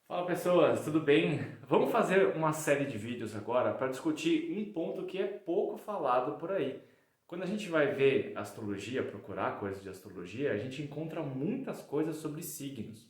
Fala pessoas, tudo bem? Vamos fazer uma série de vídeos agora para discutir um ponto que é pouco falado por aí. Quando a gente vai ver astrologia, procurar coisas de astrologia, a gente encontra muitas coisas sobre signos.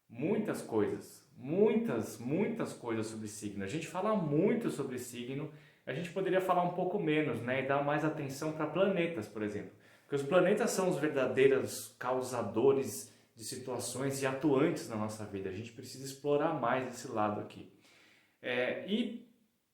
Muitas coisas, muitas coisas sobre signo. A gente fala muito sobre signo, a gente poderia falar um pouco menos, né? E dar mais atenção para planetas, por exemplo. Porque os planetas são os verdadeiros causadores de situações e atuantes na nossa vida. A gente precisa explorar mais esse lado aqui. E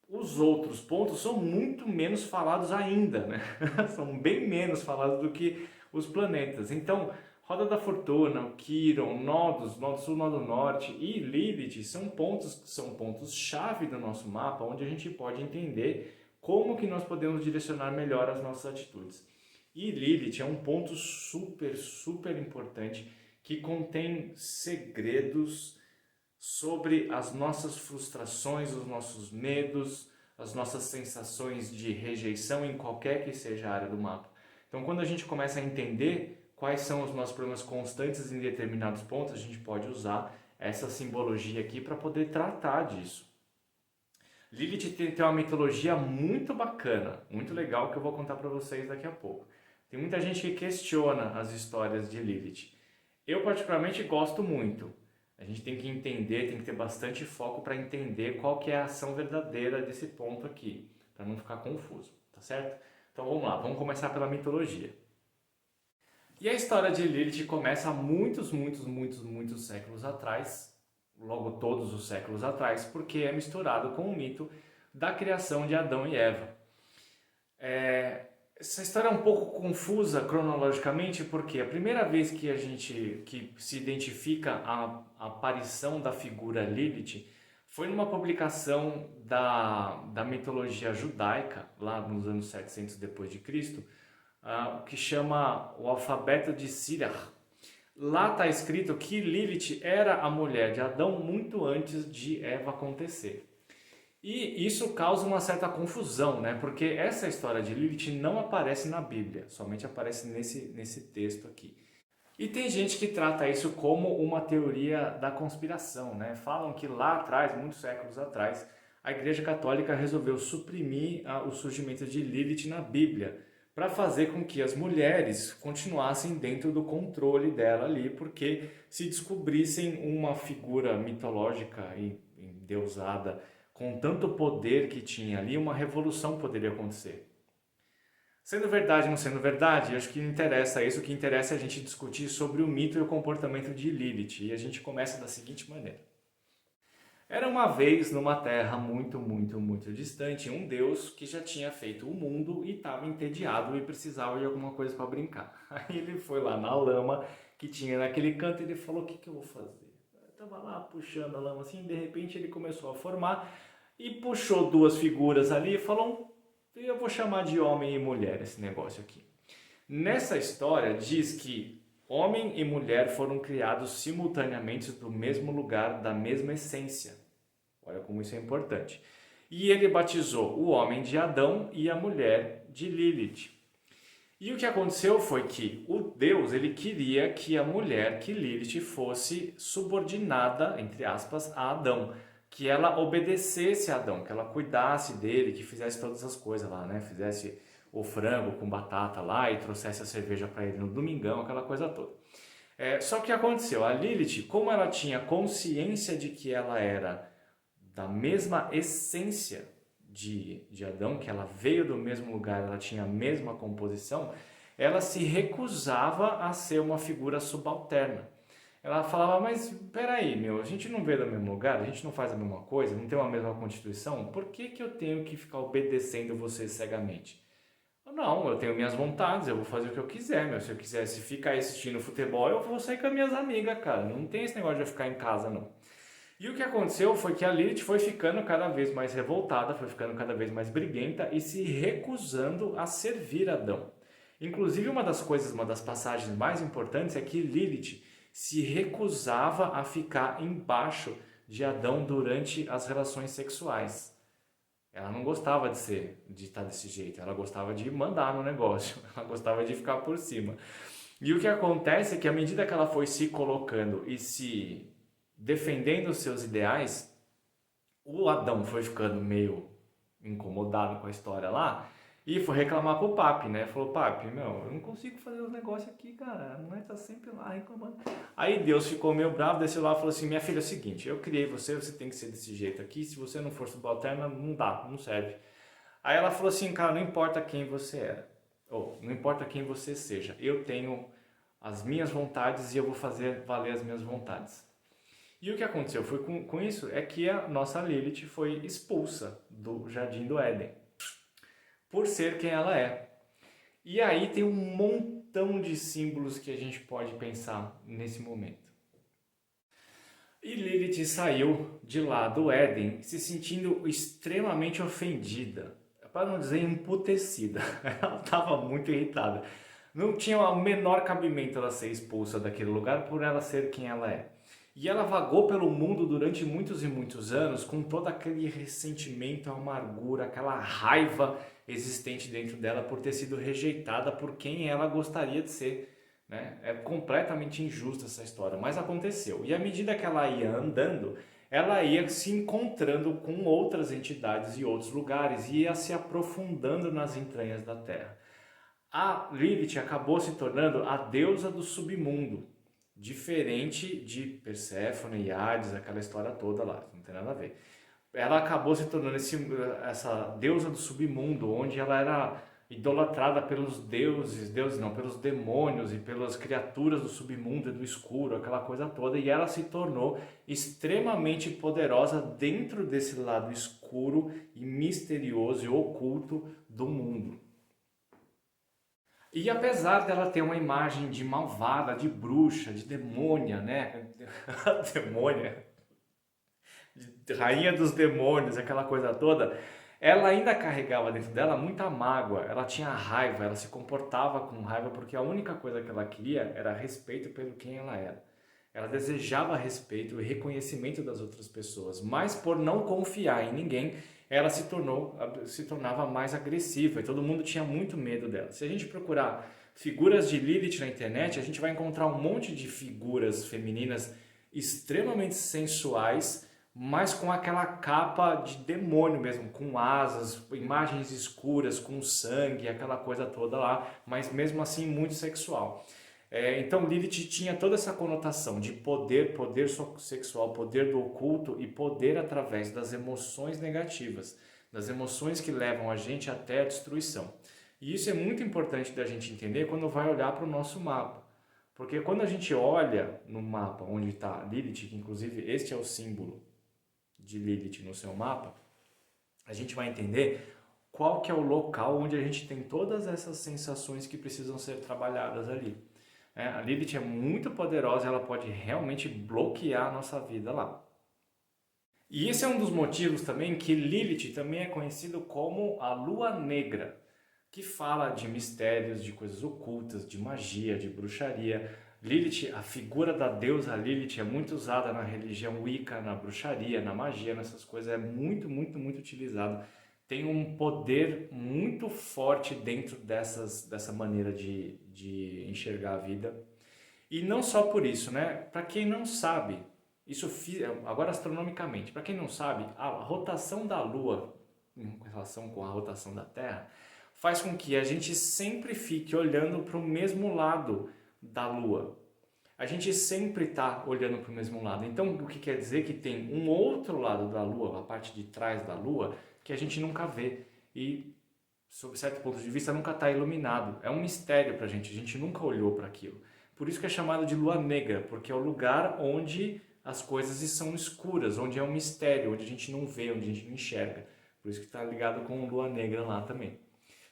os outros pontos são muito menos falados ainda, né? São bem menos falados do que os planetas. Então, Roda da Fortuna, o Quiron, Nodos, Nodo Sul, Nodo Norte e Lilith são pontos chave do nosso mapa, onde a gente pode entender como que nós podemos direcionar melhor as nossas atitudes. E Lilith é um ponto super importante que contém segredos sobre as nossas frustrações, os nossos medos, as nossas sensações de rejeição em qualquer que seja a área do mapa. Então, quando a gente começa a entender quais são os nossos problemas constantes em determinados pontos, a gente pode usar essa simbologia aqui para poder tratar disso. Lilith tem uma mitologia muito bacana, muito legal, que eu vou contar para vocês daqui a pouco. Tem muita gente que questiona as histórias de Lilith. Eu particularmente gosto muito. A gente tem que entender, tem que ter bastante foco para entender qual que é a ação verdadeira desse ponto aqui, para não ficar confuso, tá certo? Então vamos lá, vamos começar pela mitologia. E a história de Lilith começa há muitos séculos atrás, logo todos os séculos atrás, porque é misturado com o mito da criação de Adão e Eva. Essa história é um pouco confusa cronologicamente, porque a primeira vez que se identifica a aparição da figura Lilith foi numa publicação da mitologia judaica, lá nos anos 700 depois de Cristo, que chama o alfabeto de Sirach. Lá está escrito que Lilith era a mulher de Adão muito antes de Eva acontecer. E isso causa uma certa confusão, né? Porque essa história de Lilith não aparece na Bíblia, somente aparece nesse texto aqui. E tem gente que trata isso como uma teoria da conspiração, né? Falam que lá atrás, muitos séculos atrás, a Igreja Católica resolveu suprimir o surgimento de Lilith na Bíblia, para fazer com que as mulheres continuassem dentro do controle dela ali, porque se descobrissem uma figura mitológica e endeusada com tanto poder que tinha ali, uma revolução poderia acontecer. Sendo verdade ou não sendo verdade, acho que não interessa isso, o que interessa é a gente discutir sobre o mito e o comportamento de Lilith, e a gente começa da seguinte maneira. Era uma vez numa terra muito distante um deus que já tinha feito o mundo e estava entediado e precisava de alguma coisa para brincar. Aí ele foi lá na lama que tinha naquele canto e ele falou: o que, que eu vou fazer? Eu estava lá puxando a lama assim, de repente ele começou a formar e puxou duas figuras ali e falou: eu vou chamar de homem e mulher esse negócio aqui. Nessa história diz que homem e mulher foram criados simultaneamente do mesmo lugar, da mesma essência. Olha como isso é importante. E ele batizou o homem de Adão e a mulher de Lilith. E o que aconteceu foi que o Deus ele queria que a mulher, que Lilith, fosse subordinada, entre aspas, a Adão. Que ela obedecesse a Adão, que ela cuidasse dele, que fizesse todas as coisas lá, né? Fizesse o frango com batata lá e trouxesse a cerveja para ele no domingão, aquela coisa toda. Só que o que aconteceu? A Lilith, como ela tinha consciência de que ela era da mesma essência de Adão, que ela veio do mesmo lugar, ela tinha a mesma composição, ela se recusava a ser uma figura subalterna. Ela falava: mas peraí, meu, a gente não veio do mesmo lugar, a gente não faz a mesma coisa, não tem uma mesma constituição, por que que eu tenho que ficar obedecendo você cegamente? Não, eu tenho minhas vontades, eu vou fazer o que eu quiser, meu. Se eu quisesse ficar assistindo futebol, eu vou sair com as minhas amigas, cara. Não tem esse negócio de eu ficar em casa, não. E o que aconteceu foi que a Lilith foi ficando cada vez mais revoltada, foi ficando cada vez mais briguenta e se recusando a servir Adão. Inclusive, uma das passagens mais importantes é que Lilith se recusava a ficar embaixo de Adão durante as relações sexuais. Ela não gostava de estar desse jeito, ela gostava de mandar no negócio, ela gostava de ficar por cima. E o que acontece é que à medida que ela foi se colocando e se defendendo os seus ideais, o Adão foi ficando meio incomodado com a história lá e foi reclamar pro papi, né? Falou, papi, meu, eu não consigo fazer os negócios aqui, cara. A mãe tá sempre lá reclamando. Aí Deus ficou meio bravo, desceu lá e falou assim, minha filha, é o seguinte, eu criei você, você tem que ser desse jeito aqui. Se você não for subalterna, não dá, não serve. Aí ela falou assim, cara, não importa quem você é, ou não importa quem você seja, eu tenho as minhas vontades e eu vou fazer valer as minhas vontades. E o que aconteceu foi com isso é que a nossa Lilith foi expulsa do Jardim do Éden, por ser quem ela é. E aí tem um montão de símbolos que a gente pode pensar nesse momento. E Lilith saiu de lá do Éden se sentindo extremamente ofendida, para não dizer emputecida. Ela estava muito irritada. Não tinha o menor cabimento ela ser expulsa daquele lugar por ela ser quem ela é. E ela vagou pelo mundo durante muitos e muitos anos com todo aquele ressentimento, amargura, aquela raiva existente dentro dela por ter sido rejeitada por quem ela gostaria de ser. Né? É completamente injusta essa história, mas aconteceu. E à medida que ela ia andando, ela ia se encontrando com outras entidades e outros lugares e ia se aprofundando nas entranhas da Terra. A Lilith acabou se tornando a deusa do submundo, diferente de Perséfone e Hades, aquela história toda lá, não tem nada a ver. Ela acabou se tornando essa deusa do submundo, onde ela era idolatrada pelos deuses não, pelos demônios e pelas criaturas do submundo e do escuro, aquela coisa toda, e ela se tornou extremamente poderosa dentro desse lado escuro e misterioso e oculto do mundo. E apesar dela ter uma imagem de malvada, de bruxa, de demônia, né? Demônia, de rainha dos demônios, aquela coisa toda, ela ainda carregava dentro dela muita mágoa, ela tinha raiva, ela se comportava com raiva porque a única coisa que ela queria era respeito pelo quem ela era. Ela desejava respeito e reconhecimento das outras pessoas, mas por não confiar em ninguém, ela se tornava mais agressiva e todo mundo tinha muito medo dela. Se a gente procurar figuras de Lilith na internet, a gente vai encontrar um monte de figuras femininas extremamente sensuais, mas com aquela capa de demônio mesmo, com asas, imagens escuras, com sangue, aquela coisa toda lá, mas mesmo assim muito sexual. Então Lilith tinha toda essa conotação de poder, poder sexual, poder do oculto e poder através das emoções negativas, das emoções que levam a gente até a destruição. E isso é muito importante da gente entender quando vai olhar para o nosso mapa. Porque quando a gente olha no mapa onde está Lilith, que inclusive este é o símbolo de Lilith no seu mapa, a gente vai entender qual que é o local onde a gente tem todas essas sensações que precisam ser trabalhadas ali. A Lilith é muito poderosa, ela pode realmente bloquear a nossa vida lá. E esse é um dos motivos também que Lilith também é conhecido como a Lua Negra, que fala de mistérios, de coisas ocultas, de magia, de bruxaria. Lilith, a figura da deusa Lilith é muito usada na religião Wicca, na bruxaria, na magia, nessas coisas, é muito, muito, muito utilizado. Tem um poder muito forte dentro dessa maneira de enxergar a vida. E não só por isso, né? Para quem não sabe, isso agora astronomicamente, para quem não sabe, a rotação da Lua em relação com a rotação da Terra faz com que a gente sempre fique olhando para o mesmo lado da Lua. A gente sempre está olhando para o mesmo lado. Então, o que quer dizer que tem um outro lado da Lua, a parte de trás da Lua, que a gente nunca vê e, sob certo ponto de vista, nunca está iluminado. É um mistério para a gente nunca olhou para aquilo. Por isso que é chamado de Lua Negra, porque é o lugar onde as coisas são escuras, onde é um mistério, onde a gente não vê, onde a gente não enxerga. Por isso que está ligado com Lua Negra lá também.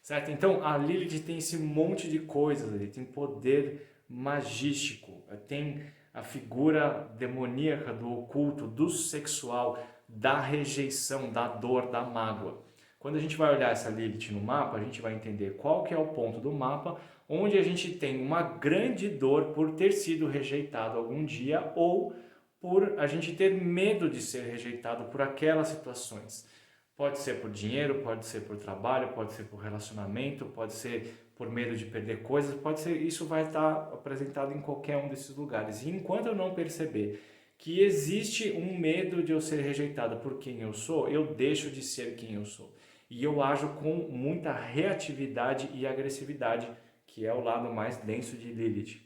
Certo? Então, a Lilith tem esse monte de coisas ali, tem poder magístico, tem a figura demoníaca do oculto, do sexual, da rejeição, da dor, da mágoa. Quando a gente vai olhar essa Lilith no mapa, a gente vai entender qual que é o ponto do mapa onde a gente tem uma grande dor por ter sido rejeitado algum dia ou por a gente ter medo de ser rejeitado por aquelas situações. Pode ser por dinheiro, pode ser por trabalho, pode ser por relacionamento, pode ser por medo de perder coisas, pode ser, isso vai estar apresentado em qualquer um desses lugares. E enquanto eu não perceber que existe um medo de eu ser rejeitado por quem eu sou, eu deixo de ser quem eu sou. E eu ajo com muita reatividade e agressividade, que é o lado mais denso de Lilith.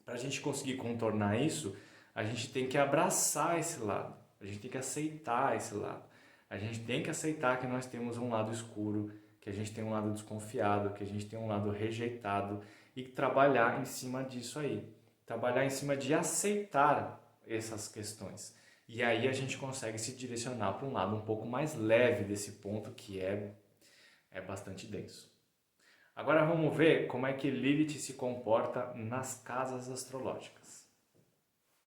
Para a gente conseguir contornar isso, a gente tem que abraçar esse lado, a gente tem que aceitar esse lado. A gente tem que aceitar que nós temos um lado escuro, que a gente tem um lado desconfiado, que a gente tem um lado rejeitado e trabalhar em cima disso aí. Trabalhar em cima de aceitar essas questões. E aí a gente consegue se direcionar para um lado um pouco mais leve desse ponto que é bastante denso. Agora vamos ver como é que Lilith se comporta nas casas astrológicas.